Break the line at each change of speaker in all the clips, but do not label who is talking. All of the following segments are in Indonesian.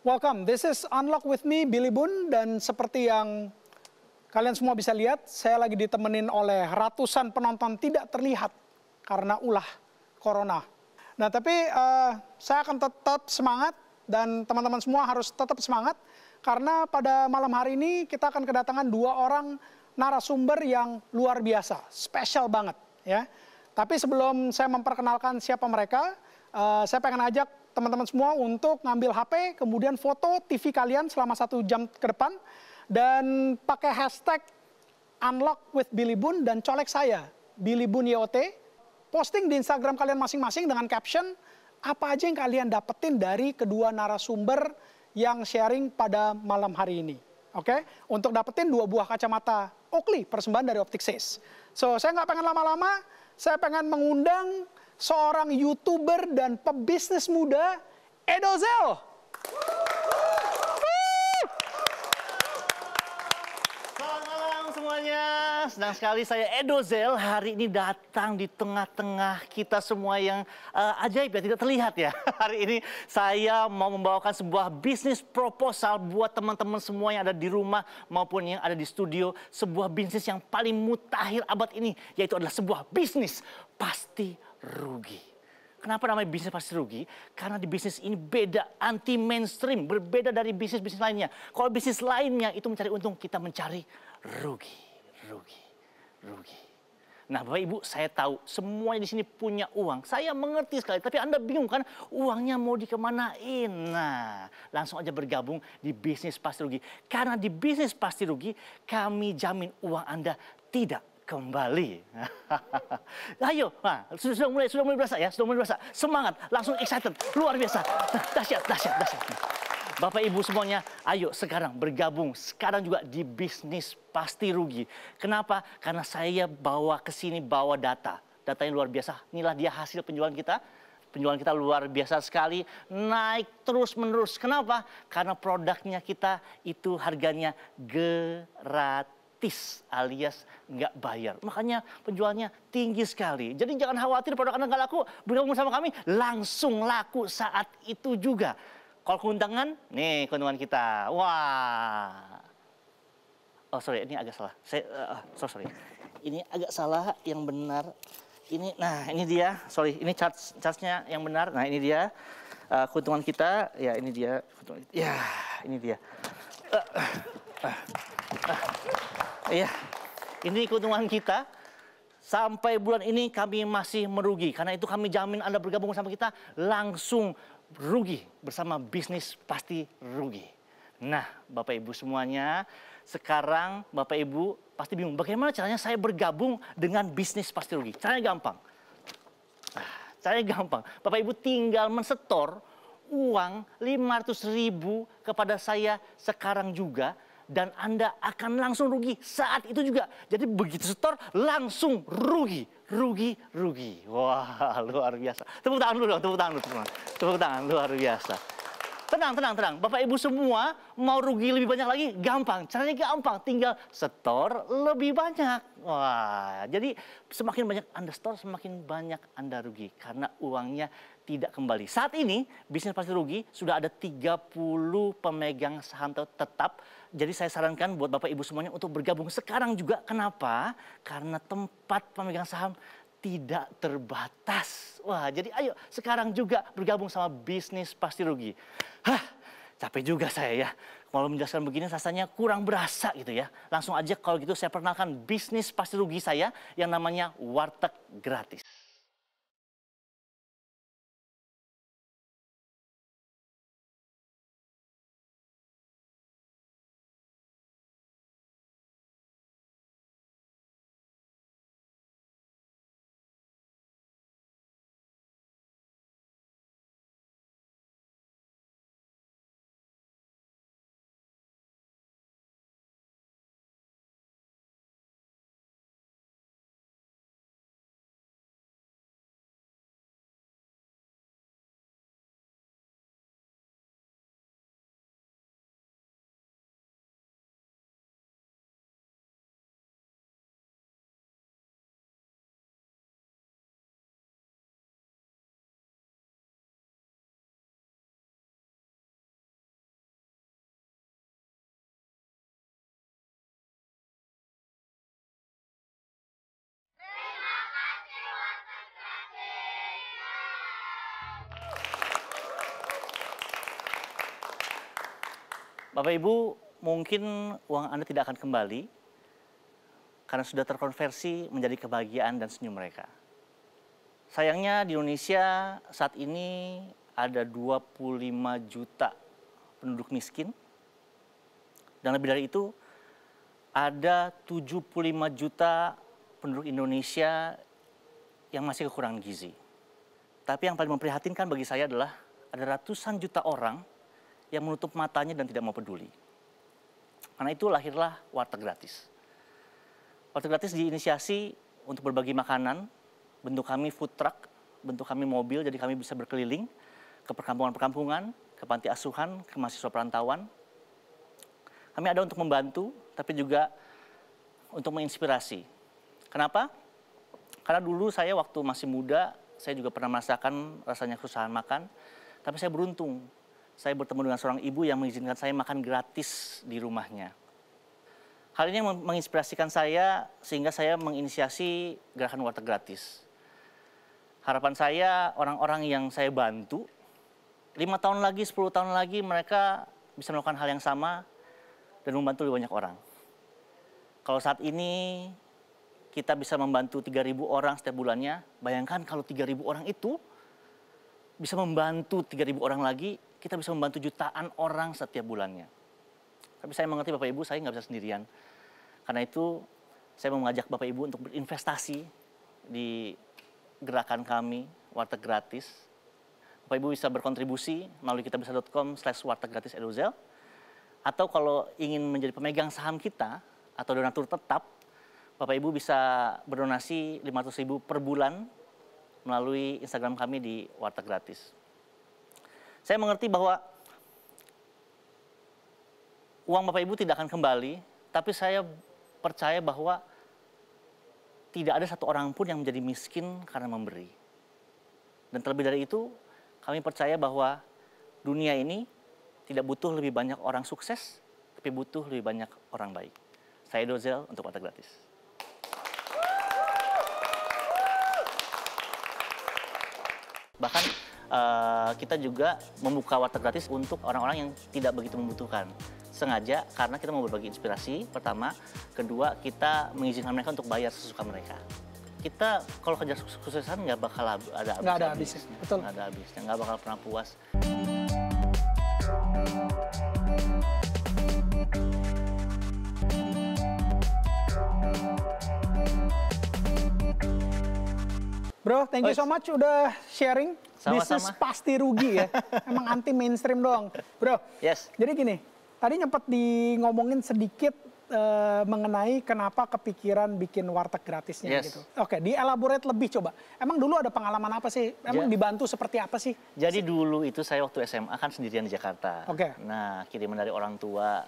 Welcome, this is Unlock with me, Billy Boon, dan seperti yang kalian semua bisa lihat, saya lagi ditemenin oleh ratusan penonton tidak terlihat karena ulah corona. Nah, tapi saya akan tetap semangat dan teman-teman semua harus tetap semangat karena pada malam hari ini kita akan kedatangan 2 orang narasumber yang luar biasa, spesial banget ya. Tapi sebelum saya memperkenalkan siapa mereka, saya pengen ajak teman-teman semua untuk ngambil HP, kemudian foto TV kalian selama 1 jam ke depan, dan pakai hashtag Unlock with Billy Boon dan colek saya, Billy Boon YOT. Posting di Instagram kalian masing-masing dengan caption, apa aja yang kalian dapetin dari kedua narasumber yang sharing pada malam hari ini. Oke, untuk dapetin 2 buah kacamata Oakley, persembahan dari Optik Says. So, saya nggak pengen lama-lama, saya pengen mengundang seorang YouTuber dan pebisnis muda, Edozel.
Selamat malam semuanya. Senang sekali saya Edozel hari ini datang di tengah-tengah kita semua yang ajaib ya, tidak terlihat ya. Hari ini saya mau membawakan sebuah bisnis proposal buat teman-teman semua yang ada di rumah maupun yang ada di studio. Sebuah bisnis yang paling mutakhir abad ini, yaitu adalah sebuah bisnis pasti rugi. Kenapa namanya bisnis pasti rugi? Karena di bisnis ini beda, anti mainstream, berbeda dari bisnis-bisnis lainnya. Kalau bisnis lainnya itu mencari untung, kita mencari rugi, rugi, rugi. Nah, Bapak Ibu, saya tahu semuanya di sini punya uang. Saya mengerti sekali, tapi Anda bingung kan uangnya mau dikemanain? Nah, langsung aja bergabung di bisnis pasti rugi. Karena di bisnis pasti rugi, kami jamin uang Anda tidak kembali. Ayo, nah, sudah mulai berasa ya, sudah mulai berasa. Semangat, langsung excited, luar biasa. Dahsyat, dahsyat, dahsyat. Bapak Ibu semuanya, ayo sekarang bergabung. Sekarang juga di bisnis pasti rugi. Kenapa? Karena saya bawa ke sini bawa data. Data yang luar biasa. Inilah dia hasil penjualan kita. Penjualan kita luar biasa sekali, naik terus-menerus. Kenapa? Karena produknya kita itu harganya gratis alias nggak bayar. Makanya penjualnya tinggi sekali. Jadi jangan khawatir produk Anda nggak laku, bergabung sama kami langsung laku saat itu juga. Kalau keundangan, nih keundangan kita. Wah. Oh sorry, ini agak salah. Sorry. Ini agak salah, yang benar. Ini, nah ini dia. Sorry, ini charge-nya yang benar. Nah ini dia keuntungan kita. Ya ini dia. Ya ini dia. Ya, ini keuntungan kita. Sampai bulan ini kami masih merugi. Karena itu kami jamin Anda bergabung sama kita langsung rugi bersama bisnis pasti rugi. Nah, Bapak Ibu semuanya, sekarang Bapak Ibu pasti bingung bagaimana caranya saya bergabung dengan bisnis pasti rugi. Caranya gampang. Caranya gampang. Bapak Ibu tinggal mensetor uang 500.000 kepada saya sekarang juga. Dan Anda akan langsung rugi saat itu juga. Jadi begitu setor langsung rugi, rugi, rugi. Wah luar biasa. Tepuk tangan dulu dong, tepuk tangan dulu. Tepuk tangan, luar biasa. Tenang, tenang, tenang. Bapak Ibu semua mau rugi lebih banyak lagi? Gampang, caranya gampang. Tinggal setor lebih banyak. Wah, jadi semakin banyak Anda setor, semakin banyak Anda rugi. Karena uangnya tidak kembali. Saat ini, bisnis pasti rugi, sudah ada 30 pemegang saham tetap. Jadi saya sarankan buat Bapak Ibu semuanya untuk bergabung sekarang juga. Kenapa? Karena tempat pemegang saham tidak terbatas. Wah, jadi ayo sekarang juga bergabung sama bisnis pasti rugi. Hah, capek juga saya ya. Kalau menjelaskan begini rasanya kurang berasa gitu ya. Langsung aja kalau gitu saya perkenalkan bisnis pasti rugi saya yang namanya Warteg Gratis. Bapak Ibu, mungkin uang Anda tidak akan kembali karena sudah terkonversi menjadi kebahagiaan dan senyum mereka. Sayangnya di Indonesia saat ini ada 25 juta penduduk miskin. Dan lebih dari itu, ada 75 juta penduduk Indonesia yang masih kekurangan gizi. Tapi yang paling memprihatinkan bagi saya adalah ada ratusan juta orang yang menutup matanya dan tidak mau peduli. Karena itu lahirlah warteg gratis. Warteg gratis diinisiasi untuk berbagi makanan, bentuk kami food truck, bentuk kami mobil, jadi kami bisa berkeliling ke perkampungan-perkampungan, ke panti asuhan, ke mahasiswa perantauan. Kami ada untuk membantu, tapi juga untuk menginspirasi. Kenapa? Karena dulu saya waktu masih muda, saya juga pernah merasakan rasanya kesusahan makan, tapi saya beruntung. Saya bertemu dengan seorang ibu yang mengizinkan saya makan gratis di rumahnya. Hal ini yang menginspirasikan saya sehingga saya menginisiasi gerakan warteg gratis. Harapan saya orang-orang yang saya bantu, 5 tahun lagi, 10 tahun lagi mereka bisa melakukan hal yang sama dan membantu lebih banyak orang. Kalau saat ini kita bisa membantu 3.000 orang setiap bulannya, bayangkan kalau 3.000 orang itu bisa membantu 3.000 orang lagi, kita bisa membantu jutaan orang setiap bulannya. Tapi saya mengerti Bapak Ibu, saya nggak bisa sendirian. Karena itu saya mau mengajak Bapak Ibu untuk berinvestasi di gerakan kami, warteg gratis. Bapak Ibu bisa berkontribusi melalui kitabisa.com/warteggratisedozel. Atau kalau ingin menjadi pemegang saham kita atau donatur tetap, Bapak Ibu bisa berdonasi 500.000 per bulan melalui Instagram kami di warteg gratis. Saya mengerti bahwa uang Bapak Ibu tidak akan kembali, tapi saya percaya bahwa tidak ada satu orang pun yang menjadi miskin karena memberi. Dan terlebih dari itu, kami percaya bahwa dunia ini tidak butuh lebih banyak orang sukses, tapi butuh lebih banyak orang baik. Saya Dozel untuk warteg gratis. Bahkan kita juga membuka warteg gratis untuk orang-orang yang tidak begitu membutuhkan. Sengaja karena kita mau berbagi inspirasi, pertama. Kedua, kita mengizinkan mereka untuk bayar sesuka mereka. Kita kalau kerja kesuksesan nggak bakal ada habisnya.
Betul.
Nggak ada habisnya, nggak bakal pernah puas.
Bro, thank you so much udah sharing.
Sama-sama.
Bisnis pasti rugi ya. Emang anti mainstream doang. Bro,
Yes.
jadi gini, tadi nyempet ngomongin sedikit mengenai kenapa kepikiran bikin warteg gratisnya
Yes.
gitu. Oke, dielaborate lebih coba. Emang dulu ada pengalaman apa sih? Emang dibantu seperti apa sih?
Jadi dulu itu saya waktu SMA kan sendirian di Jakarta.
Oke.
Nah, kiriman dari orang tua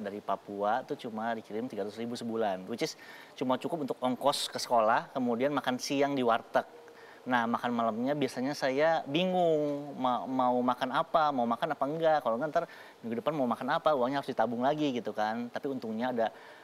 dari Papua tuh cuma dikirim 300.000 sebulan. Which is cuma cukup untuk ongkos ke sekolah, kemudian makan siang di warteg. Nah, makan malamnya biasanya saya bingung mau makan apa, mau makan apa enggak. Kalau enggak ntar minggu depan mau makan apa, uangnya harus ditabung lagi gitu kan. Tapi untungnya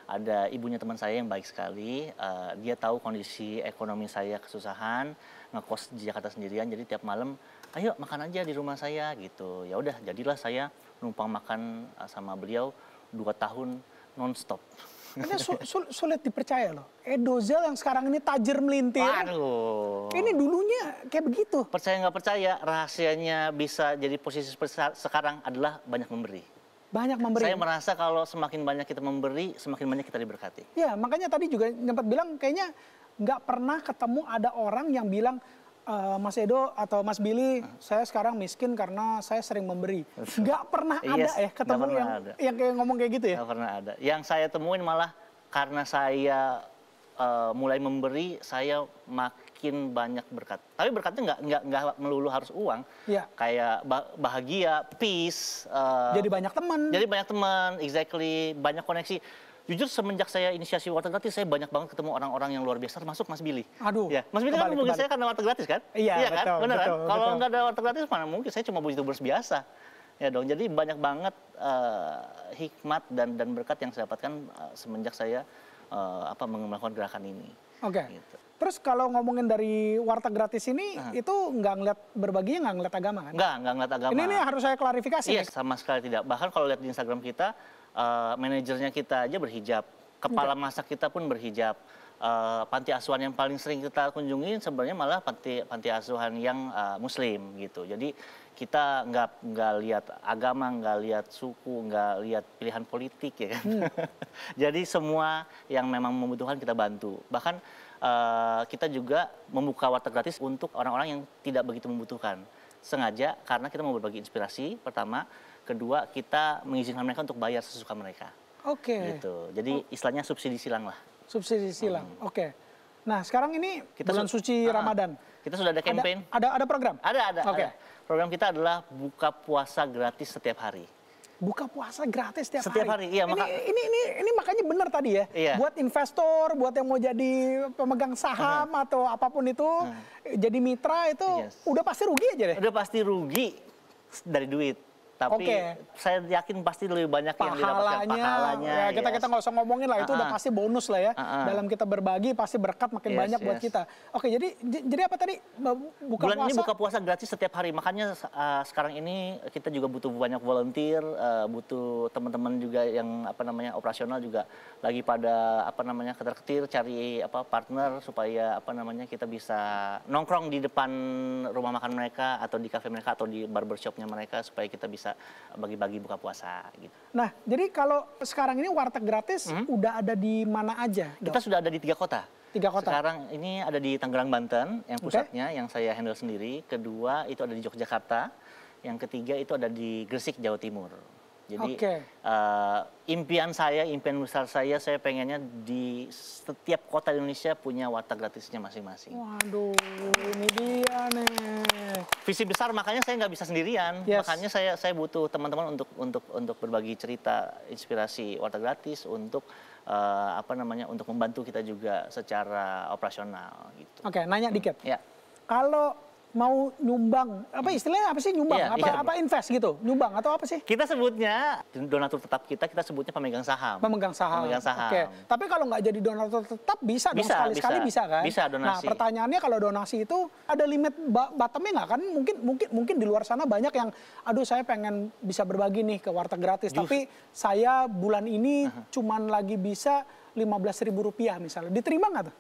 ada ibunya teman saya yang baik sekali. Dia tahu kondisi ekonomi saya kesusahan, ngekos di Jakarta sendirian. Jadi tiap malam, ayo makan aja di rumah saya gitu. Ya udah, jadilah saya numpang makan sama beliau 2 tahun non-stop.
Ini sulit dipercaya loh. Dozel yang sekarang ini tajir melintir.
Waduh.
Ini dulunya kayak begitu.
Percaya nggak percaya, rahasianya bisa jadi posisi seperti sekarang adalah banyak memberi.
Banyak memberi.
Saya merasa kalau semakin banyak kita memberi, semakin banyak kita diberkati.
Ya, makanya tadi juga nyempat bilang kayaknya nggak pernah ketemu ada orang yang bilang, Mas Edo atau Mas Billy, saya sekarang miskin karena saya sering memberi. Nggak pernah ada
Yes,
ketemu
nggak pernah ada.
yang kayak ngomong kayak gitu ya?
Nggak pernah ada. Yang saya temuin malah karena saya mulai memberi, saya makin banyak berkat. Tapi berkatnya nggak melulu harus uang.
Iya.
Kayak bahagia, peace.
Jadi banyak teman.
Jadi banyak teman, exactly, banyak koneksi. Jujur semenjak saya inisiasi warteg gratis, saya banyak banget ketemu orang-orang yang luar biasa, termasuk Mas Billy.
Aduh.
Ya, Mas Billy kan mungkin saya karena warteg gratis kan?
Iya,
kan?
betul,
Benar
betul,
kan? Kalau
betul.
nggak ada warteg gratis, mana mungkin saya cuma YouTubers biasa. Ya dong, jadi banyak banget hikmat dan berkat yang saya dapatkan semenjak saya melakukan gerakan ini.
Oke.
Gitu.
Terus kalau ngomongin dari warteg gratis ini, itu nggak ngeliat berbaginya, nggak ngeliat agama kan?
Nggak ngeliat agama.
Ini harus saya klarifikasi.
Iya, sama sekali tidak. Bahkan kalau lihat di Instagram kita, manajernya kita aja berhijab, kepala masak kita pun berhijab. Panti asuhan yang paling sering kita kunjungi sebenarnya malah panti asuhan yang Muslim gitu. Jadi kita nggak lihat agama, nggak lihat suku, nggak lihat pilihan politik ya kan. Jadi semua yang memang membutuhkan kita bantu. Bahkan kita juga membuka warteg gratis untuk orang-orang yang tidak begitu membutuhkan. Sengaja karena kita mau berbagi inspirasi pertama, kedua kita mengizinkan mereka untuk bayar sesuka mereka.
Oke.
Gitu. Jadi istilahnya subsidi silang lah.
Subsidi silang. Oke. Nah, sekarang ini bulan suci Ramadan.
Kita sudah ada campaign.
Ada program?
Ada.
Oke.
Program kita adalah buka puasa gratis setiap hari.
Buka puasa gratis setiap
hari. Iya,
ini makanya benar tadi ya.
Iya.
Buat investor, buat yang mau jadi pemegang saham atau apapun itu, jadi mitra itu udah pasti rugi aja deh.
Udah pasti rugi dari duit. Tapi saya yakin pasti lebih banyak yang didapatkan pahalanya.
Ya, kita nggak usah ngomongin lah, itu udah pasti bonus lah ya. Dalam kita berbagi pasti berkat makin banyak buat kita. Oke, jadi apa tadi?
Bulan ini buka puasa gratis setiap hari. Makanya sekarang ini kita juga butuh banyak volunteer, butuh teman-teman juga yang operasional juga lagi pada ketar-ketir cari partner supaya kita bisa nongkrong di depan rumah makan mereka atau di kafe mereka atau di barbershopnya mereka supaya kita bisa bagi-bagi buka puasa gitu.
Nah, jadi kalau sekarang ini warteg gratis udah ada di mana aja?
Kita sudah ada di 3 kota.
3 kota.
Sekarang ini ada di Tangerang, Banten yang pusatnya yang saya handle sendiri. Kedua itu ada di Yogyakarta. Yang ketiga itu ada di Gresik, Jawa Timur. Jadi impian besar saya pengennya di setiap kota di Indonesia punya warteg gratisnya masing-masing.
Waduh, ini dia nih.
Visi besar, makanya saya nggak bisa sendirian. Makanya saya butuh teman-teman untuk berbagi cerita, inspirasi warteg gratis untuk untuk membantu kita juga secara operasional gitu.
Oke, nanya dikit.
Ya.
Kalau mau nyumbang, istilahnya apa sih nyumbang? Apa invest gitu? Nyumbang atau apa sih?
Kita sebutnya donatur tetap kita sebutnya pemegang saham.
Pemegang saham. Oke. Tapi kalau nggak jadi donatur tetap bisa dong sekali-sekali bisa kan?
Bisa donasi.
Nah, pertanyaannya kalau donasi itu ada limit bottomnya nggak kan? Mungkin di luar sana banyak yang aduh saya pengen bisa berbagi nih ke warteg gratis, tapi saya bulan ini cuman lagi bisa Rp15.000 misalnya. Diterima nggak tuh?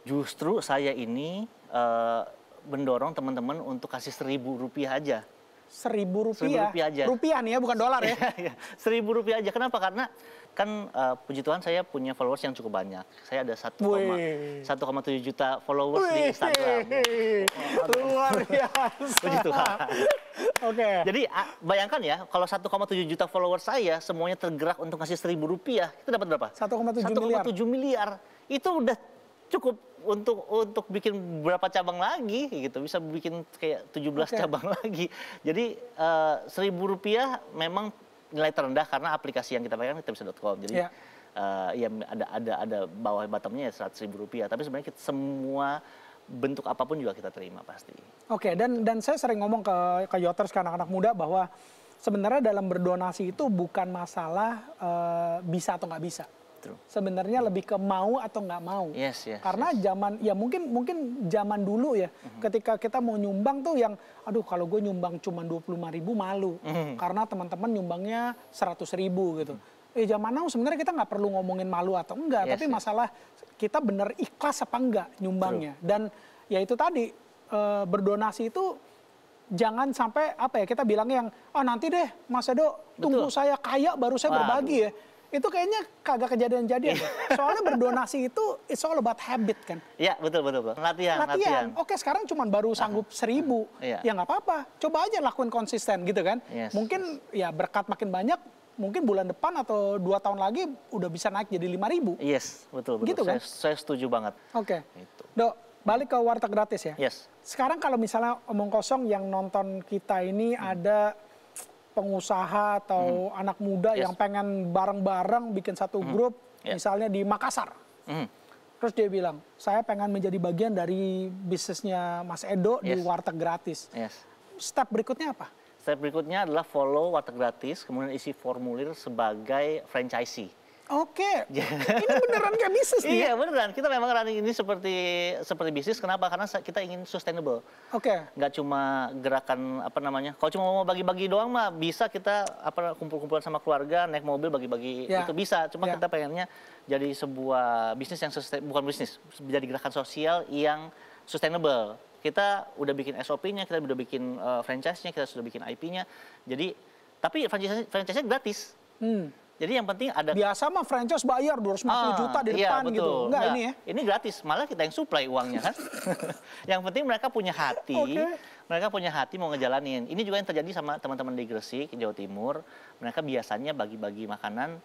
Justru saya ini mendorong teman-teman untuk kasih Rp1.000 aja.
Rp1.000 aja. Rupiah nih ya, bukan dolar ya.
Rp1.000 aja. Kenapa? Karena kan puji Tuhan saya punya followers yang cukup banyak. Saya ada 1,7 juta followers di Instagram.
Luar biasa.
Puji Tuhan.
Oke.
Jadi bayangkan ya, kalau 1,7 juta followers saya semuanya tergerak untuk kasih Rp1.000, itu dapat berapa?
1,7
miliar. Itu udah cukup untuk bikin berapa cabang lagi gitu, bisa bikin kayak 17 cabang lagi. Jadi Rp1.000 memang nilai terendah karena aplikasi yang kita pakai Tips.com. Jadi ada bawah bottomnya ya Rp100.000. Tapi sebenarnya semua bentuk apapun juga kita terima pasti.
Oke, dan saya sering ngomong ke Yoters, ke anak-anak muda bahwa sebenarnya dalam berdonasi itu bukan masalah bisa atau nggak bisa. Sebenarnya lebih ke mau atau nggak mau. Karena zaman ya mungkin zaman dulu ya, ketika kita mau nyumbang tuh yang aduh kalau gue nyumbang cuma 25.000 malu, karena teman-teman nyumbangnya 100.000 gitu. Zaman now sebenarnya kita nggak perlu ngomongin malu atau enggak, tapi masalah kita bener ikhlas apa enggak nyumbangnya. Dan ya itu tadi berdonasi itu jangan sampai kita bilangnya yang nanti deh Mas Edo tunggu saya kaya baru saya berbagi ya. Itu kayaknya kagak kejadian-jadian. Soalnya berdonasi itu it's all about habit kan.
Iya, betul. Latihan.
Oke, sekarang cuma baru sanggup 1.000. Ya nggak apa-apa. Coba aja lakuin konsisten gitu kan. Mungkin ya berkat makin banyak, mungkin bulan depan atau 2 tahun lagi udah bisa naik jadi 5.000.
Yes, betul.
Gitu kan?
Saya setuju banget.
Oke. Dok, balik ke warteg gratis ya. Sekarang kalau misalnya omong kosong yang nonton kita ini ada pengusaha atau anak muda yang pengen bareng-bareng bikin satu grup, misalnya di Makassar. Terus dia bilang, saya pengen menjadi bagian dari bisnisnya Mas Edo di warteg gratis. Step berikutnya apa?
Step berikutnya adalah follow warteg gratis, kemudian isi formulir sebagai franchisee.
Oke, ini beneran kayak bisnis nih.
Iya beneran, kita memang running ini seperti bisnis. Kenapa? Karena kita ingin sustainable.
Oke.
Nggak cuma gerakan apa namanya. Kalau cuma mau bagi-bagi doang mah bisa kita kumpul-kumpulan sama keluarga, naik mobil bagi-bagi itu bisa. Cuma kita pengennya jadi sebuah bisnis yang bukan bisnis, jadi gerakan sosial yang sustainable. Kita udah bikin SOP-nya, kita udah bikin franchise-nya, kita sudah bikin IP-nya. Jadi tapi franchise-nya gratis. Jadi yang penting ada...
Biasa mah franchise bayar 250 juta di depan gitu. Enggak ini ya?
Ini gratis, malah kita yang supply uangnya kan. Yang penting mereka punya hati, mereka punya hati mau ngejalanin. Ini juga yang terjadi sama teman-teman di Gresik, Jawa Timur. Mereka biasanya bagi-bagi makanan,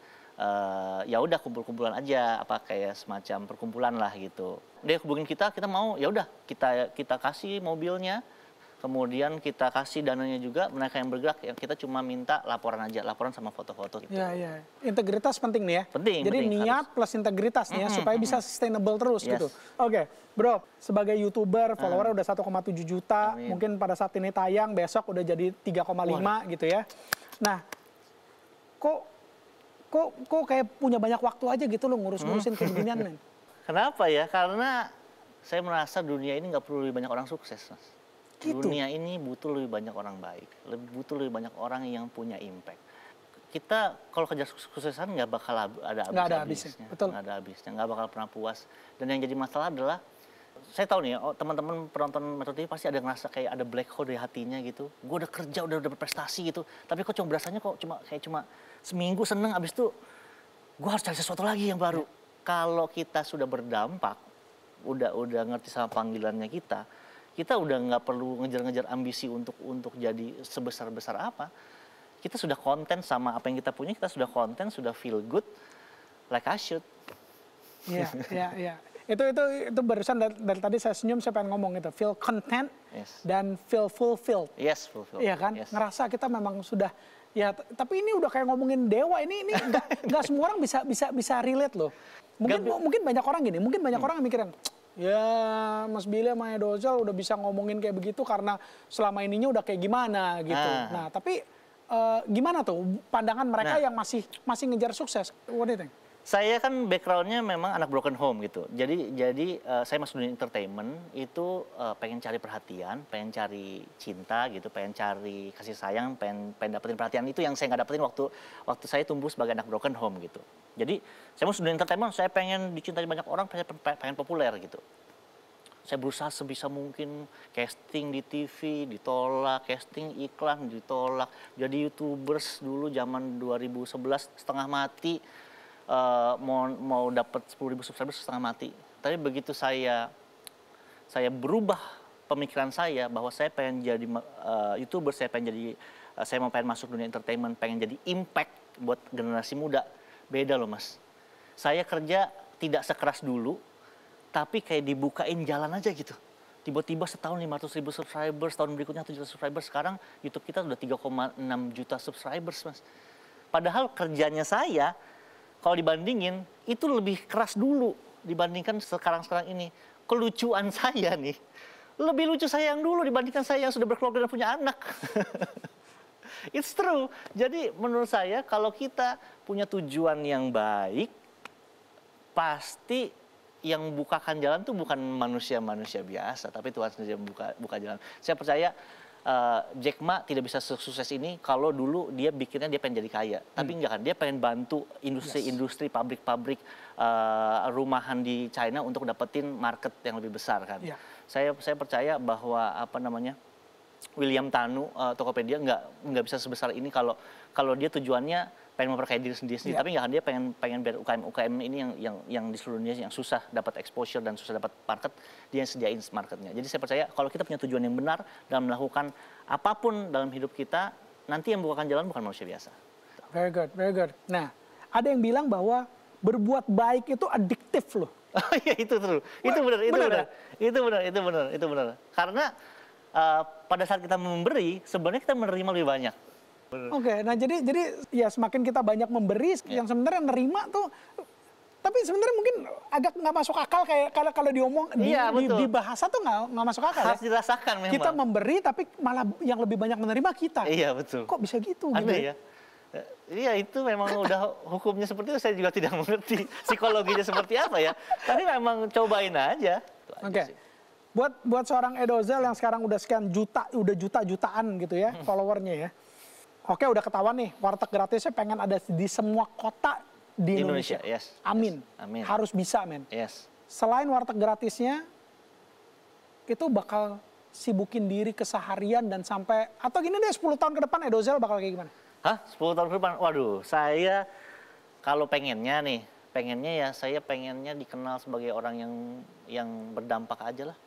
ya udah kumpul-kumpulan aja, apa kayak semacam perkumpulan lah gitu. Dia hubungin kita mau, ya udah kita kasih mobilnya. Kemudian kita kasih dananya juga, mereka yang bergerak, yang kita cuma minta laporan aja, laporan sama foto-foto gitu.
Iya. Integritas penting nih ya.
Penting.
Jadi niat plus integritas nih ya, supaya bisa sustainable terus gitu. Oke, bro, sebagai YouTuber, follower udah 1,7 juta, mungkin pada saat ini tayang, besok udah jadi 3,5 gitu ya. Nah, kok kayak punya banyak waktu aja gitu loh ngurus-ngurusin kayak beginian, men?
Kenapa ya? Karena saya merasa dunia ini nggak perlu lebih banyak orang sukses, Mas. Gitu. Dunia ini butuh lebih banyak orang baik, butuh lebih banyak orang yang punya impact. Kita kalau kerja kesuksesan nggak bakal ada habisnya, nggak ada habisnya, nggak bakal pernah puas. Dan yang jadi masalah adalah, saya tahu nih, teman-teman penonton Metro TV pasti ada ngerasa kayak ada black hole di hatinya gitu. Gue udah kerja, udah berprestasi gitu, tapi kok cuma berasanya cuma seminggu seneng, abis itu gue harus cari sesuatu lagi yang baru. Kalau kita sudah berdampak, udah ngerti sama panggilannya kita udah nggak perlu ngejar-ngejar ambisi untuk jadi sebesar-besar apa. Kita sudah konten sama apa yang kita punya, kita sudah konten, sudah feel good, like I should.
Iya. Itu barusan dari tadi saya senyum, saya pengen ngomong itu. Feel content dan feel fulfilled.
Yes, fulfilled.
Iya kan? Yes. Ngerasa kita memang sudah, ya tapi ini udah kayak ngomongin dewa, ini nggak semua orang bisa relate loh. Mungkin banyak orang gini, orang yang mikirin, ya Mas Billy sama Dozal udah bisa ngomongin kayak begitu karena selama ininya udah kayak gimana gitu. Nah tapi gimana tuh pandangan mereka yang masih ngejar sukses? What do you think?
Saya kan backgroundnya memang anak broken home gitu. Jadi saya masuk dunia entertainment itu pengen cari perhatian, pengen cari cinta gitu, pengen cari kasih sayang, pengen dapetin perhatian. Itu yang saya nggak dapetin waktu saya tumbuh sebagai anak broken home gitu. Jadi saya masuk dunia entertainment, saya pengen dicintai banyak orang, pengen populer gitu. Saya berusaha sebisa mungkin casting di TV ditolak, casting iklan ditolak. Jadi YouTubers dulu zaman 2011 setengah mati. Mau dapat 10.000 subscribers setengah mati. Tapi begitu saya berubah pemikiran saya bahwa saya pengen jadi YouTuber, saya mau masuk dunia entertainment, pengen jadi impact buat generasi muda. Beda loh Mas. Saya kerja tidak sekeras dulu, tapi kayak dibukain jalan aja gitu. Tiba-tiba setahun 500.000 subscribers, tahun berikutnya 1 juta subscribers. Sekarang YouTube kita udah 3,6 juta subscribers Mas. Padahal kerjanya saya, kalau dibandingin, itu lebih keras dulu dibandingkan sekarang ini. Kelucuan saya nih, lebih lucu saya yang dulu dibandingkan saya yang sudah berkeluarga dan punya anak. It's true. Jadi menurut saya kalau kita punya tujuan yang baik, pasti yang bukakan jalan tuh bukan manusia-manusia biasa, tapi Tuhan sendiri yang buka jalan. Saya percaya Jack Ma tidak bisa sukses ini kalau dulu dia bikinnya dia pengen jadi kaya. Tapi enggak kan, dia pengen bantu industri-industri, pabrik-pabrik, rumahan di China untuk dapetin market yang lebih besar kan. Saya percaya bahwa William Tanu, Tokopedia nggak bisa sebesar ini kalau dia tujuannya pengen memperkaya diri sendiri, tapi nggak kan, dia pengen biar UKM ini yang di seluruh dunia yang susah dapat exposure dan susah dapat market, dia yang sediain marketnya. Jadi saya percaya kalau kita punya tujuan yang benar dalam melakukan apapun dalam hidup kita, nanti yang bukakan jalan bukan manusia biasa.
Very good, very good. Nah, ada yang bilang bahwa berbuat baik itu adiktif loh.
Oh iya, itu benar. Itu benar. Karena pada saat kita memberi, sebenarnya kita menerima lebih banyak.
Oke, nah jadi ya semakin kita banyak memberi, yang sebenarnya nerima tuh, tapi sebenarnya mungkin agak nggak masuk akal kayak kalau diomong di bahasa tuh nggak masuk akal.
Harus dirasakan memang.
Kita memberi tapi malah yang lebih banyak menerima kita.
Iya betul.
Kok bisa gitu?
Ada ya. Iya, itu memang udah hukumnya seperti itu, saya juga tidak mengerti psikologinya seperti apa ya. Tapi memang cobain aja.
Oke. Buat seorang Edozel yang sekarang udah sekian juta, udah jutaan gitu ya followernya ya. Oke, udah ketahuan nih, warteg gratisnya pengen ada di semua kota di Indonesia.
Yes.
Amin.
Yes. Amin.
Harus bisa, men.
Yes.
Selain warteg gratisnya, itu bakal sibukin diri keseharian dan sampai, atau gini deh 10 tahun ke depan Edozel bakal kayak gimana?
Hah? 10 tahun ke depan? Waduh, saya kalau pengennya ya saya pengennya dikenal sebagai orang yang berdampak aja lah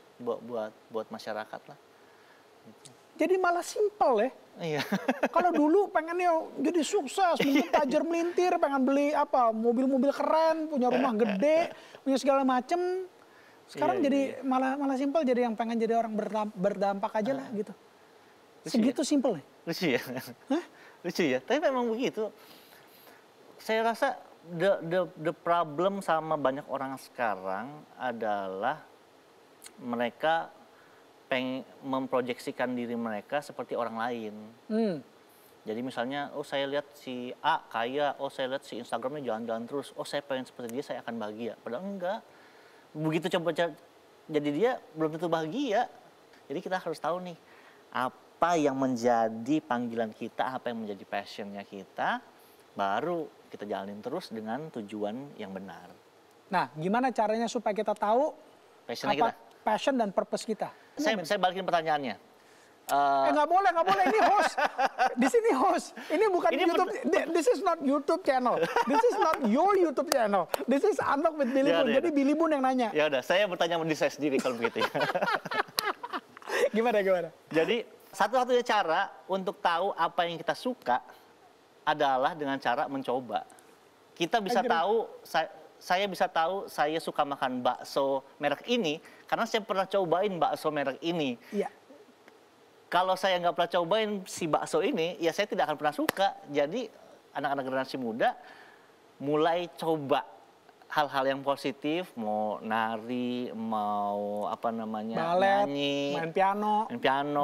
buat masyarakat lah.
Jadi malah simpel ya.
Iya.
Kalau dulu pengennya jadi sukses, mungkin tajir melintir, pengen beli apa, mobil-mobil keren, punya rumah gede, punya segala macem. Sekarang jadi malah simpel, jadi yang pengen jadi orang berdampak aja lah gitu. Segitu simpel ya.
Lucu ya. Hah? Lucu ya. Tapi memang begitu. Saya rasa the problem sama banyak orang sekarang adalah mereka memproyeksikan diri mereka seperti orang lain. Jadi misalnya, oh saya lihat si A kaya, oh saya lihat si Instagramnya jalan-jalan terus, oh saya pengen seperti dia, saya akan bahagia. Padahal enggak. Begitu coba jadi dia, belum tentu bahagia. Jadi kita harus tahu nih, apa yang menjadi panggilan kita, apa yang menjadi passionnya kita, baru kita jalanin terus dengan tujuan yang benar.
Nah, gimana caranya supaya kita tahu
passionnya kita?
Passion dan purpose kita.
Saya balikin pertanyaannya.
Nggak boleh, ini host. Di sini host. Ini bukan YouTube. This is not YouTube channel. This is not your YouTube channel. This is Unlock with Billy Boon. Jadi Billy Boon yang nanya.
Ya udah, saya bertanya sama diri saya sendiri kalau begitu.
Gimana?
Jadi satu-satunya cara untuk tahu apa yang kita suka adalah dengan cara mencoba. Kita bisa tahu, saya bisa tahu saya suka makan bakso merek ini karena saya pernah cobain bakso merek ini.
Iya.
Kalau saya nggak pernah cobain si bakso ini, ya saya tidak akan pernah suka. Jadi anak-anak generasi muda mulai coba hal-hal yang positif, mau nari, mau
balet,
nyanyi,
main piano,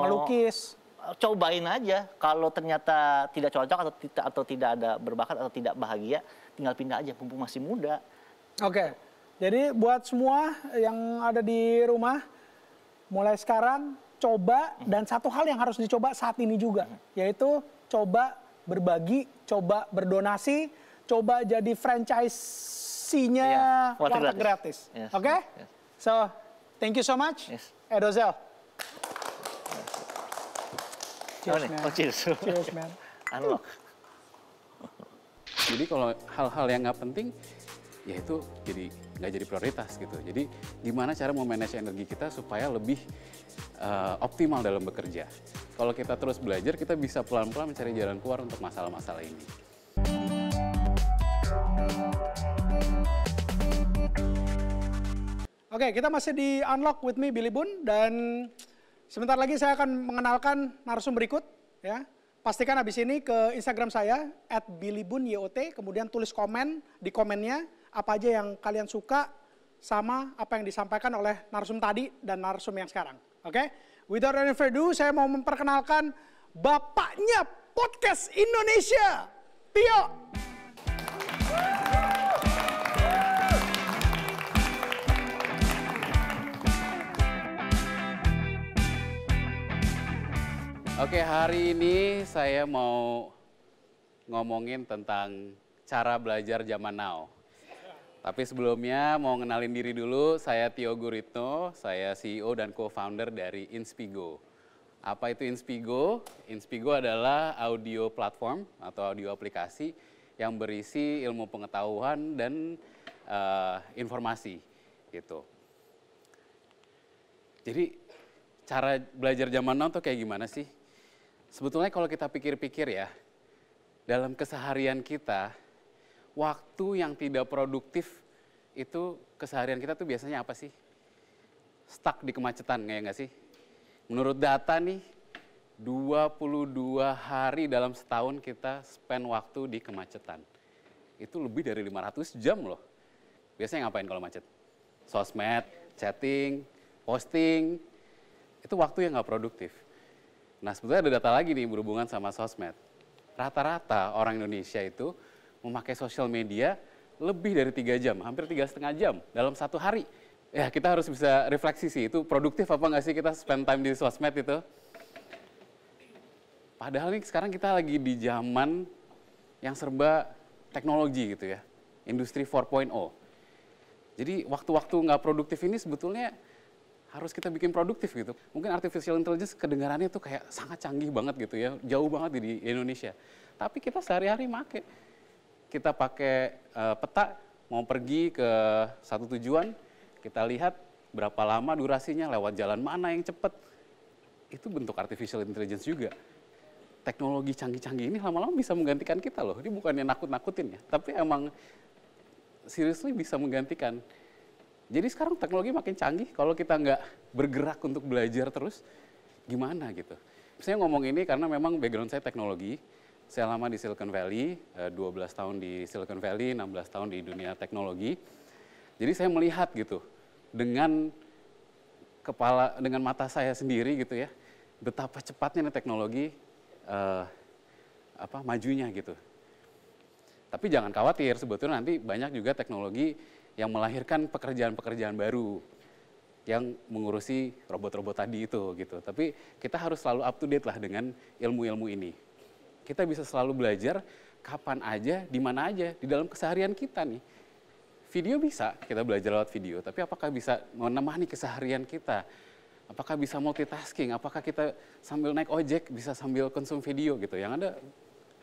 melukis.
Cobain aja. Kalau ternyata tidak cocok atau tidak ada berbakat atau tidak bahagia, tinggal pindah aja, mumpung masih muda.
Oke. Jadi buat semua yang ada di rumah, mulai sekarang coba, dan satu hal yang harus dicoba saat ini juga, yaitu coba berbagi, coba berdonasi, coba jadi franchise-nya warteg gratis.
Yes.
Oke? Yes. So, thank you so much, Edozel. Cheers, man.
Cheers.
Cheers, man.
Unlock.
Jadi kalau hal-hal yang nggak penting, ya itu nggak jadi prioritas gitu. Jadi gimana cara memanage energi kita supaya lebih optimal dalam bekerja. Kalau kita terus belajar, kita bisa pelan-pelan mencari jalan keluar untuk masalah-masalah ini.
Oke, kita masih di Unlock with me, Billy Boon, dan sebentar lagi saya akan mengenalkan narasumber berikut. Ya, pastikan habis ini ke Instagram saya @billyboonyot, kemudian tulis komen di komennya apa aja yang kalian suka sama apa yang disampaikan oleh narsum tadi dan narsum yang sekarang. Oke? Without any further ado, saya mau memperkenalkan bapaknya podcast Indonesia, Tio.
Oke, hari ini saya mau ngomongin tentang cara belajar zaman now. Tapi sebelumnya mau ngenalin diri dulu, saya Tio Guritno, saya CEO dan co-founder dari Inspigo. Apa itu Inspigo? Inspigo adalah audio platform atau audio aplikasi yang berisi ilmu pengetahuan dan informasi gitu. Jadi cara belajar zaman now tuh kayak gimana sih? Sebetulnya kalau kita pikir-pikir ya, dalam keseharian kita, waktu yang tidak produktif itu keseharian kita tuh biasanya apa sih? Stuck di kemacetan, nggak sih? Menurut data nih, 22 hari dalam setahun kita spend waktu di kemacetan. Itu lebih dari 500 jam loh. Biasanya ngapain kalau macet? Sosmed, chatting, posting, itu waktu yang nggak produktif. Nah sebetulnya ada data lagi nih berhubungan sama sosmed. Rata-rata orang Indonesia itu memakai sosial media lebih dari 3 jam, hampir 3,5 jam dalam satu hari. Ya kita harus bisa refleksi sih, itu produktif apa nggak sih kita spend time di sosmed itu. Padahal nih sekarang kita lagi di zaman yang serba teknologi gitu ya, industri 4.0. Jadi waktu-waktu nggak produktif ini sebetulnya harus kita bikin produktif gitu. Mungkin artificial intelligence kedengarannya tuh kayak sangat canggih banget gitu ya, jauh banget di Indonesia. Tapi kita sehari-hari make. Kita pakai peta, mau pergi ke satu tujuan, kita lihat berapa lama durasinya, lewat jalan mana yang cepat. Itu bentuk artificial intelligence juga. Teknologi canggih-canggih ini lama-lama bisa menggantikan kita loh. Ini bukannya nakut-nakutin ya, tapi emang seriously bisa menggantikan. Jadi sekarang teknologi makin canggih, kalau kita nggak bergerak untuk belajar terus, gimana gitu. Saya ngomong ini karena memang background saya teknologi. Saya lama di Silicon Valley, 12 tahun di Silicon Valley, 16 tahun di dunia teknologi. Jadi saya melihat gitu, dengan mata saya sendiri gitu ya, betapa cepatnya teknologi majunya gitu. Tapi jangan khawatir, sebetulnya nanti banyak juga teknologi yang melahirkan pekerjaan-pekerjaan baru yang mengurusi robot-robot tadi itu gitu. Tapi kita harus selalu up to date lah dengan ilmu-ilmu ini. Kita bisa selalu belajar kapan aja, di mana aja, di dalam keseharian kita nih. Video bisa, kita belajar lewat video, tapi apakah bisa menemani keseharian kita? Apakah bisa multitasking? Apakah kita sambil naik ojek bisa sambil konsum video gitu? Yang ada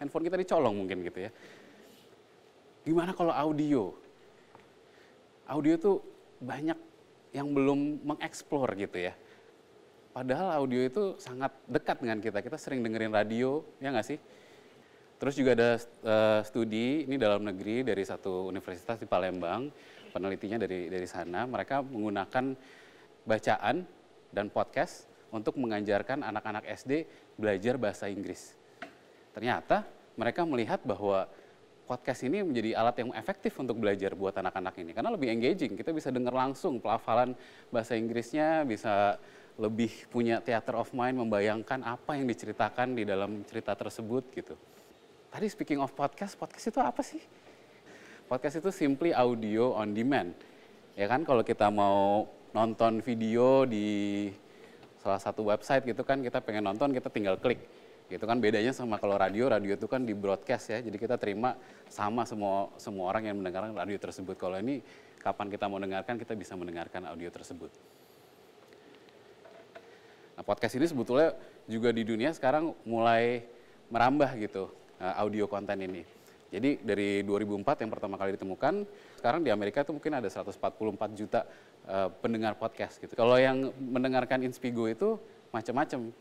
handphone kita dicolong mungkin gitu ya. Gimana kalau audio? Audio tuh banyak yang belum mengeksplor gitu ya. Padahal audio itu sangat dekat dengan kita. Kita sering dengerin radio, ya nggak sih? Terus juga ada studi, ini dalam negeri dari satu universitas di Palembang, penelitinya dari sana. Mereka menggunakan bacaan dan podcast untuk mengajarkan anak-anak SD belajar bahasa Inggris. Ternyata mereka melihat bahwa podcast ini menjadi alat yang efektif untuk belajar buat anak-anak ini. Karena lebih engaging, kita bisa dengar langsung pelafalan bahasa Inggrisnya, bisa lebih punya theater of mind, membayangkan apa yang diceritakan di dalam cerita tersebut gitu. Tadi speaking of podcast, podcast itu apa sih? Podcast itu simply audio on demand. Ya kan, kalau kita mau nonton video di salah satu website gitu kan, kita pengen nonton, kita tinggal klik. Gitu kan, bedanya sama kalau radio itu kan di broadcast ya, jadi kita terima sama semua orang yang mendengarkan radio tersebut. Kalau ini kapan kita mau dengarkan, kita bisa mendengarkan audio tersebut. Nah, podcast ini sebetulnya juga di dunia sekarang mulai merambah gitu, audio konten ini. Jadi dari 2004 yang pertama kali ditemukan, sekarang di Amerika itu mungkin ada 144 juta pendengar podcast gitu. Kalau yang mendengarkan Inspigo itu macam-macam.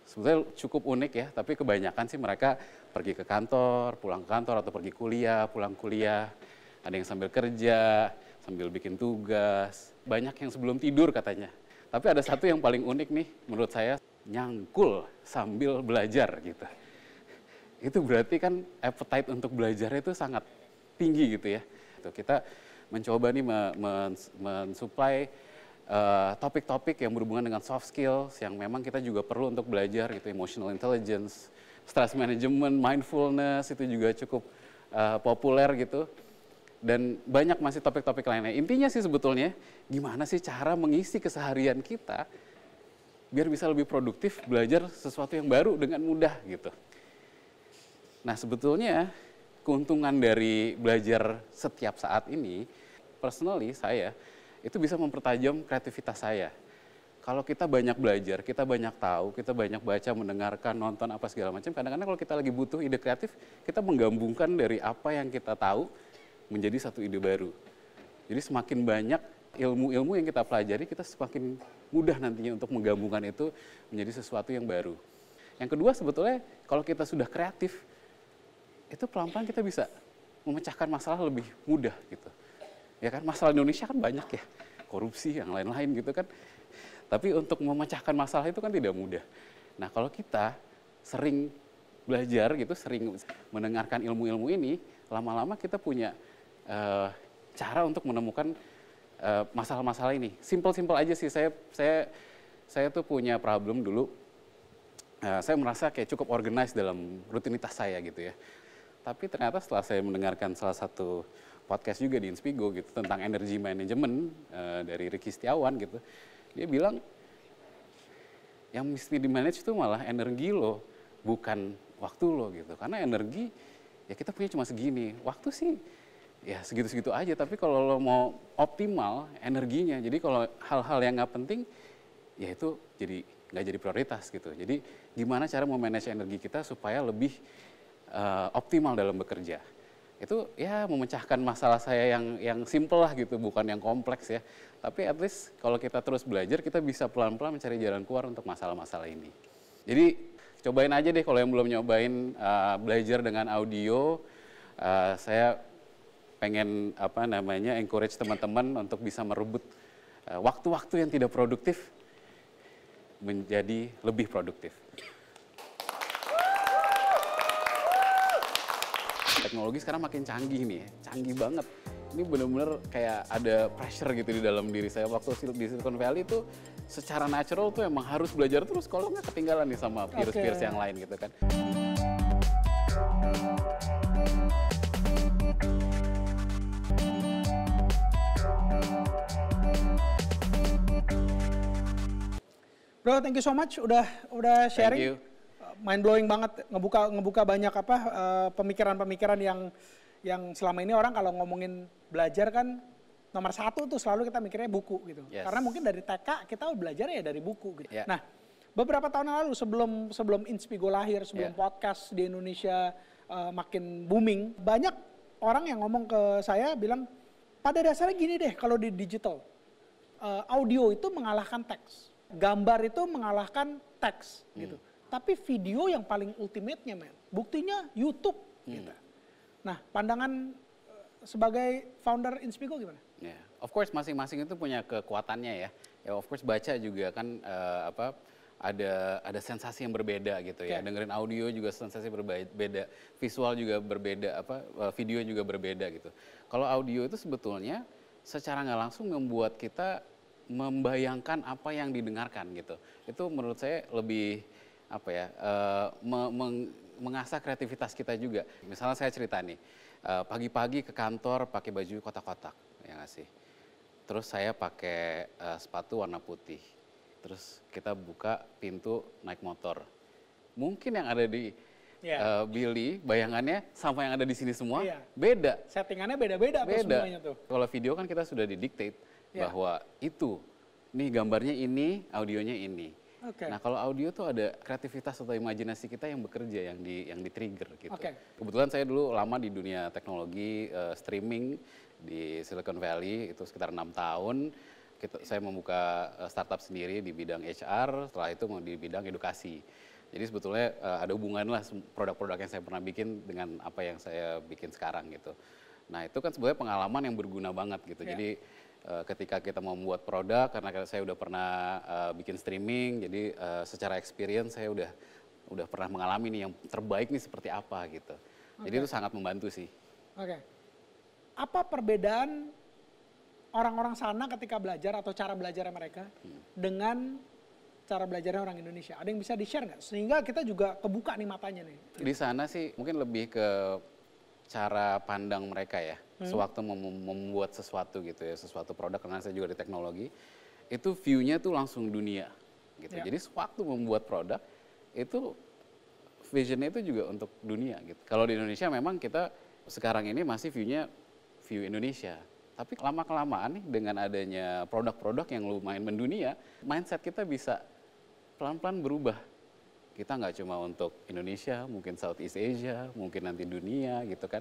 Sebetulnya cukup unik ya, tapi kebanyakan sih mereka pergi ke kantor, pulang ke kantor, atau pergi kuliah, pulang kuliah. Ada yang sambil kerja, sambil bikin tugas. Banyak yang sebelum tidur katanya. Tapi ada satu yang paling unik nih menurut saya, nyangkul sambil belajar gitu. Itu berarti kan appetite untuk belajar itu sangat tinggi gitu ya. Kita mencoba nih mensuplai topik-topik yang berhubungan dengan soft skills yang memang kita juga perlu untuk belajar gitu, emotional intelligence, stress management, mindfulness itu juga cukup populer gitu. Dan banyak masih topik-topik lainnya. Intinya sih sebetulnya gimana sih cara mengisi keseharian kita biar bisa lebih produktif belajar sesuatu yang baru dengan mudah gitu. Nah, sebetulnya keuntungan dari belajar setiap saat ini, personally saya itu bisa mempertajam kreativitas saya. Kalau kita banyak belajar, kita banyak tahu, kita banyak baca, mendengarkan, nonton, apa segala macam, kadang-kadang kalau kita lagi butuh ide kreatif, kita menggabungkan dari apa yang kita tahu menjadi satu ide baru. Jadi semakin banyak ilmu-ilmu yang kita pelajari, kita semakin mudah nantinya untuk menggabungkan itu menjadi sesuatu yang baru. Yang kedua sebetulnya, kalau kita sudah kreatif, itu pelan-pelan kita bisa memecahkan masalah lebih mudah gitu. Ya kan, masalah Indonesia kan banyak ya, korupsi, yang lain-lain gitu kan. Tapi untuk memecahkan masalah itu kan tidak mudah. Nah, kalau kita sering belajar gitu, sering mendengarkan ilmu-ilmu ini, lama-lama kita punya cara untuk menemukan masalah-masalah ini. Simple-simple aja sih, saya tuh punya problem dulu. saya merasa kayak cukup organized dalam rutinitas saya gitu ya. Tapi ternyata setelah saya mendengarkan salah satu podcast juga di Inspigo gitu tentang energy management dari Ricky Setiawan gitu, dia bilang yang mesti di-manage itu malah energi lo, bukan waktu lo gitu. Karena energi ya kita punya cuma segini, waktu sih ya segitu-segitu aja. Tapi kalau lo mau optimal energinya, jadi kalau hal-hal yang nggak penting, ya itu jadi nggak jadi prioritas gitu. Jadi gimana cara memanage energi kita supaya lebih optimal dalam bekerja. Itu ya memecahkan masalah saya yang simple lah gitu, bukan yang kompleks ya. Tapi at least kalau kita terus belajar, kita bisa pelan-pelan mencari jalan keluar untuk masalah-masalah ini. Jadi cobain aja deh kalau yang belum nyobain belajar dengan audio. Saya pengen encourage teman-teman untuk bisa merebut waktu-waktu yang tidak produktif menjadi lebih produktif. Teknologi sekarang makin canggih nih, canggih banget. Ini benar-benar kayak ada pressure gitu di dalam diri saya. Waktu di Silicon Valley itu secara natural tuh emang harus belajar terus, kalau nggak ketinggalan nih sama peers-peers yang lain gitu kan.
Bro, thank you so much udah sharing.
Thank you.
Mind blowing banget, ngebuka banyak pemikiran-pemikiran yang selama ini orang kalau ngomongin belajar kan nomor satu tuh selalu kita mikirnya buku gitu.
Yes.
Karena mungkin dari TK kita belajar ya dari buku gitu.
Yeah.
Nah, beberapa tahun lalu sebelum Inspigo lahir, sebelum podcast di Indonesia makin booming, banyak orang yang ngomong ke saya bilang pada dasarnya gini deh, kalau di digital audio itu mengalahkan teks, gambar itu mengalahkan teks gitu. Tapi video yang paling ultimate-nya, men. Buktinya YouTube. Gitu. Nah, pandangan sebagai founder Inspigo gimana?
Yeah. Of course, masing-masing itu punya kekuatannya ya. Ya, of course baca juga kan ada sensasi yang berbeda gitu ya. Dengerin audio juga sensasi berbeda, visual juga berbeda, video juga berbeda gitu. Kalau audio itu sebetulnya secara nggak langsung membuat kita membayangkan apa yang didengarkan gitu. Itu menurut saya lebih mengasah kreativitas kita juga. Misalnya saya cerita nih, pagi-pagi ke kantor pakai baju kotak-kotak, ya nggak sih? Terus saya pakai sepatu warna putih. Terus kita buka pintu naik motor. Mungkin yang ada di Billy, bayangannya sama yang ada di sini semua beda.
Settingannya beda-beda tuh semuanya tuh.
Kalau video kan kita sudah didictate bahwa itu, nih gambarnya ini, audionya ini. Okay. Nah kalau audio tuh ada kreativitas atau imajinasi kita yang bekerja, yang di-trigger gitu. Okay. Kebetulan saya dulu lama di dunia teknologi streaming di Silicon Valley, itu sekitar 6 tahun. Saya membuka startup sendiri di bidang HR, setelah itu di bidang edukasi. Jadi sebetulnya ada hubungan lah produk-produk yang saya pernah bikin dengan apa yang saya bikin sekarang gitu. Nah itu kan sebenarnya pengalaman yang berguna banget gitu. Jadi ketika kita mau membuat produk, karena saya udah pernah bikin streaming, jadi secara experience saya udah pernah mengalami nih yang terbaik nih seperti apa gitu. Jadi itu sangat membantu sih. Oke.
Apa perbedaan orang-orang sana ketika belajar atau cara belajar mereka dengan cara belajarnya orang Indonesia? Ada yang bisa di-share nggak? Sehingga kita juga kebuka nih matanya nih.
Di sana sih mungkin lebih ke cara pandang mereka ya, sewaktu membuat sesuatu gitu ya, sesuatu produk, karena saya juga di teknologi, itu view-nya tuh langsung dunia gitu. Jadi sewaktu membuat produk, itu vision-nya itu juga untuk dunia gitu. Kalau di Indonesia memang kita sekarang ini masih view-nya view Indonesia. Tapi lama-kelamaan nih dengan adanya produk-produk yang lumayan mendunia, mindset kita bisa pelan-pelan berubah. Kita nggak cuma untuk Indonesia, mungkin Southeast Asia, mungkin nanti dunia gitu kan.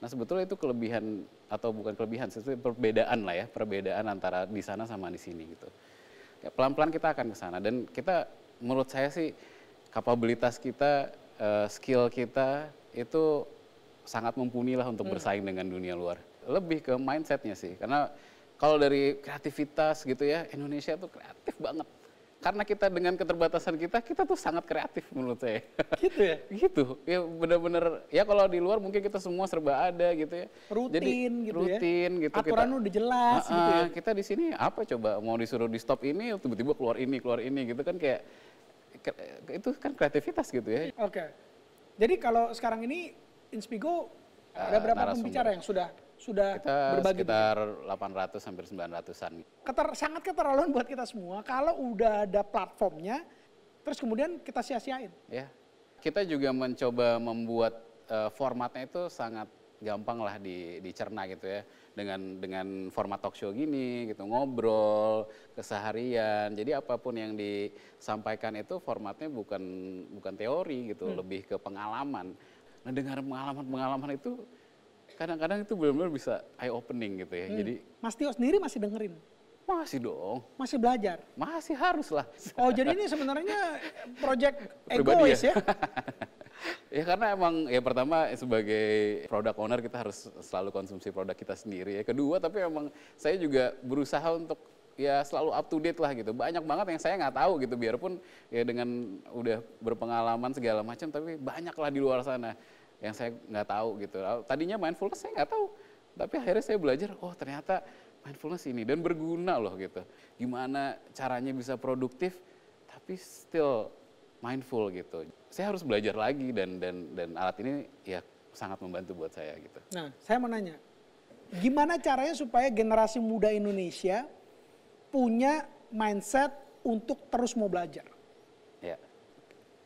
Nah sebetulnya itu kelebihan atau bukan kelebihan, sebetulnya perbedaan lah ya, perbedaan antara di sana sama di sini gitu. Ya, pelan-pelan kita akan ke sana dan kita, menurut saya sih kapabilitas kita, skill kita itu sangat mumpuni lah untuk bersaing dengan dunia luar. Lebih ke mindsetnya sih, karena kalau dari kreativitas gitu ya, Indonesia tuh kreatif banget. Karena kita dengan keterbatasan kita tuh sangat kreatif menurut saya.
Gitu ya?
Gitu, ya benar-benar, ya kalau di luar mungkin kita semua serba ada gitu ya.
Rutin gitu ya?
Rutin gitu.
Aturan udah jelas gitu ya?
Kita di sini apa coba, mau disuruh di stop ini, tiba-tiba keluar ini gitu kan, kayak itu kan kreativitas gitu ya.
Oke. Jadi kalau sekarang ini Inspigo ada berapa
narasumber.
pembicara yang sudah
Kita
berbagi?
sekitar 800 hampir 900-an.
Sangat keterlaluan buat kita semua kalau udah ada platformnya, terus kemudian kita sia-siain.
Ya, kita juga mencoba membuat formatnya itu sangat gampang lah dicerna gitu ya, dengan format talk show gini gitu, ngobrol keseharian. Jadi apapun yang disampaikan itu formatnya bukan teori gitu, lebih ke pengalaman. Nah, dengar pengalaman itu kadang-kadang itu benar-benar bisa eye opening gitu ya. Jadi
Mas Tio sendiri masih dengerin?
masih dong,
Masih belajar?
masih harus lah.
Oh, jadi ini sebenarnya project
Pribadi
egois ya?
Ya karena emang ya pertama sebagai product owner kita harus selalu konsumsi produk kita sendiri ya. Kedua tapi emang saya juga berusaha untuk ya selalu up to date lah gitu. Banyak banget yang saya nggak tahu gitu, biarpun ya dengan udah berpengalaman segala macam, tapi banyak lah di luar sana yang saya nggak tahu gitu. Tadinya mindfulness saya nggak tahu, tapi akhirnya saya belajar, oh ternyata mindfulness ini dan berguna loh gitu. Gimana caranya bisa produktif tapi still mindful gitu. Saya harus belajar lagi dan alat ini ya sangat membantu buat saya gitu.
Nah, saya mau nanya, gimana caranya supaya generasi muda Indonesia punya mindset untuk terus mau belajar?
Ya,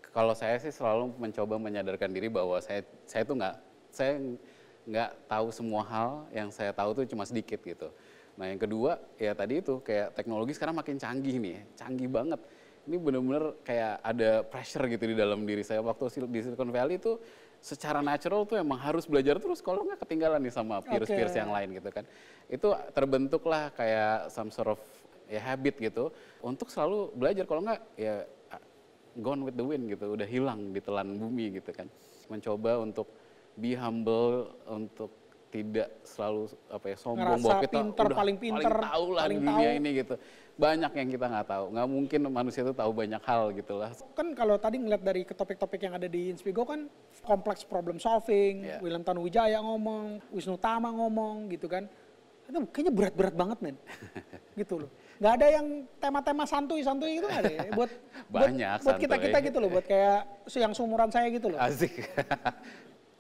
kalau saya sih selalu mencoba menyadarkan diri bahwa saya tuh nggak tahu semua hal, yang saya tahu tuh cuma sedikit gitu. Nah yang kedua ya tadi itu kayak teknologi sekarang makin canggih nih, canggih banget. Ini benar-benar kayak ada pressure gitu di dalam diri saya. Waktu di Silicon Valley itu secara natural tuh emang harus belajar terus, kalau nggak ketinggalan nih sama peers-peers yang lain gitu kan. Itu terbentuklah kayak some sort of ya habit gitu untuk selalu belajar, kalau nggak ya gone with the wind gitu, udah hilang ditelan bumi gitu kan. Mencoba untuk be humble, untuk tidak selalu sombong bahwa kita
paling pinter,
paling tahu lah di dunia ini gitu. Banyak yang kita nggak tahu, nggak mungkin manusia itu tahu banyak hal gitu lah.
Kan kalau tadi ngeliat dari topik-topik yang ada di Inspigo kan kompleks problem solving, William Tanuwijaya ngomong, Wisnu Tama ngomong gitu kan. Itu kayaknya berat-berat banget men, gitu loh. Nggak ada yang tema-tema santuy-santuy gitu nggak ada ya? Buat kita-kita gitu loh, buat kayak yang seumuran saya gitu loh.
Asik.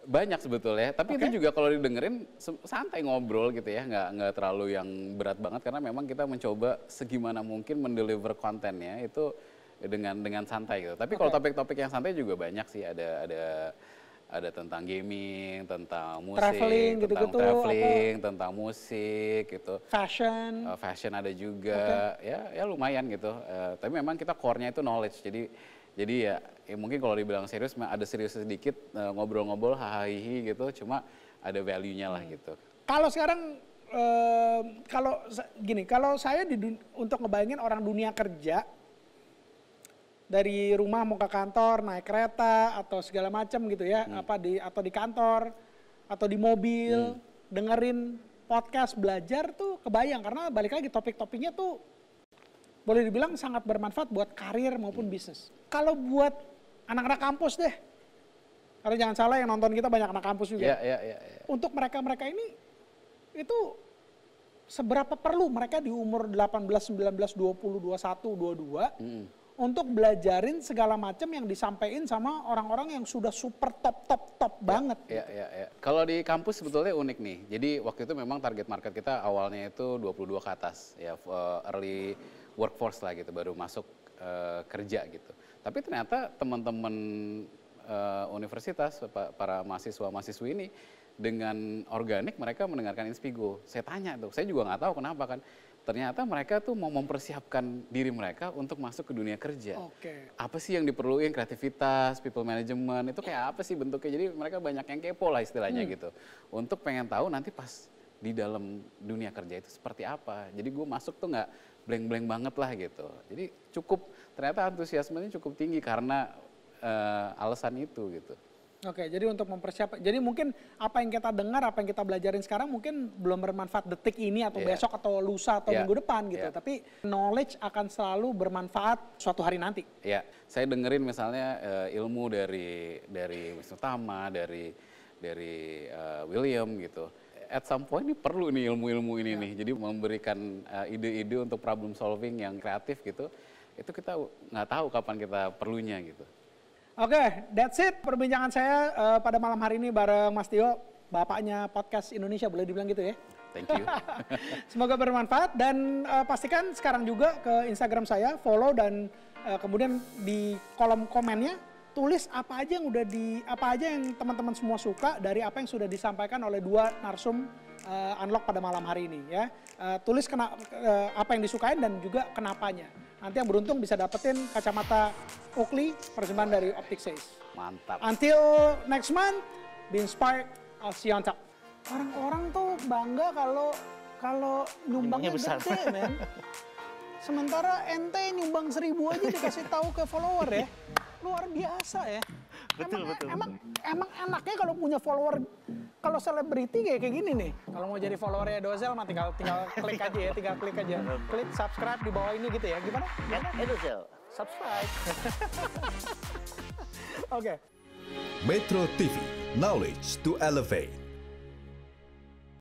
Banyak sebetulnya, tapi itu juga kalau didengerin santai ngobrol gitu ya, nggak terlalu yang berat banget, karena memang kita mencoba segimana mungkin mendeliver kontennya itu dengan santai gitu. Tapi kalau topik-topik yang santai juga banyak sih, ada tentang gaming, tentang musik, traveling, tentang musik gitu. Fashion ada juga, ya lumayan gitu. Tapi memang kita core-nya itu knowledge, jadi ya mungkin kalau dibilang serius, ada serius sedikit, ngobrol-ngobrol, hahaha gitu, cuma ada value-nya lah gitu.
Kalau sekarang, kalau saya untuk ngebayangin orang dunia kerja, dari rumah mau ke kantor, naik kereta, atau segala macam gitu ya, atau di kantor, atau di mobil, dengerin podcast, belajar tuh kebayang, karena balik lagi topik-topiknya tuh boleh dibilang sangat bermanfaat buat karir maupun bisnis. Kalau buat anak-anak kampus deh, karena jangan salah yang nonton kita banyak anak kampus juga. Untuk mereka-mereka ini, itu seberapa perlu mereka di umur 18, 19, 20, 21, 22 untuk belajarin segala macam yang disampaikan sama orang-orang yang sudah super top banget.
Kalau di kampus sebetulnya unik nih. Jadi waktu itu memang target market kita awalnya itu 22 ke atas, ya early workforce lah gitu, baru masuk kerja gitu. Tapi ternyata teman-teman universitas, para mahasiswa-mahasiswi ini dengan organik mereka mendengarkan Inspigo. Saya tanya tuh, saya juga nggak tahu kenapa kan. Ternyata mereka tuh mau mempersiapkan diri mereka untuk masuk ke dunia kerja. Apa sih yang diperluin, kreativitas, people management, itu kayak apa sih bentuknya. Jadi mereka banyak yang kepo lah istilahnya gitu. Untuk pengen tahu nanti pas di dalam dunia kerja itu seperti apa. Jadi gue masuk tuh nggak blank-blank banget lah gitu. Jadi ternyata antusiasmenya cukup tinggi karena alasan itu gitu.
Jadi untuk mempersiapkan, jadi mungkin apa yang kita dengar, apa yang kita belajarin sekarang mungkin belum bermanfaat detik ini atau besok atau lusa atau minggu depan gitu. Tapi knowledge akan selalu bermanfaat suatu hari nanti.
Saya dengerin misalnya ilmu dari Wisnu Tama, dari William gitu. At some point ini perlu nih ilmu-ilmu ini nih. Jadi memberikan ide-ide untuk problem solving yang kreatif gitu. itu kita nggak tahu kapan kita perlunya gitu.
Oke, that's it perbincangan saya pada malam hari ini bareng Mas Tio, bapaknya podcast Indonesia, boleh dibilang gitu ya.
Thank you.
Semoga bermanfaat dan pastikan sekarang juga ke Instagram saya, follow dan kemudian di kolom komennya tulis apa aja yang teman-teman semua suka dari apa yang sudah disampaikan oleh dua narsum Unlock pada malam hari ini ya. Tulis apa yang disukain dan juga kenapanya. Nanti yang beruntung bisa dapetin kacamata Oakley persembahan dari Optic Says.
Mantap.
Until next month, be inspired. I'll see you on top. Orang-orang tuh bangga kalau nyumbangnya
besar.
gede, men. Sementara ente nyumbang 1.000 aja dikasih tahu ke follower ya. Luar biasa ya.
Betul.
Emang enaknya kalau punya follower, kalau selebriti kayak gini nih. Kalau mau jadi followernya Dozel mah tinggal klik aja ya, Klik subscribe di bawah ini gitu ya. Gimana?
Dozel, subscribe.
Oke.
Metro TV, knowledge to elevate.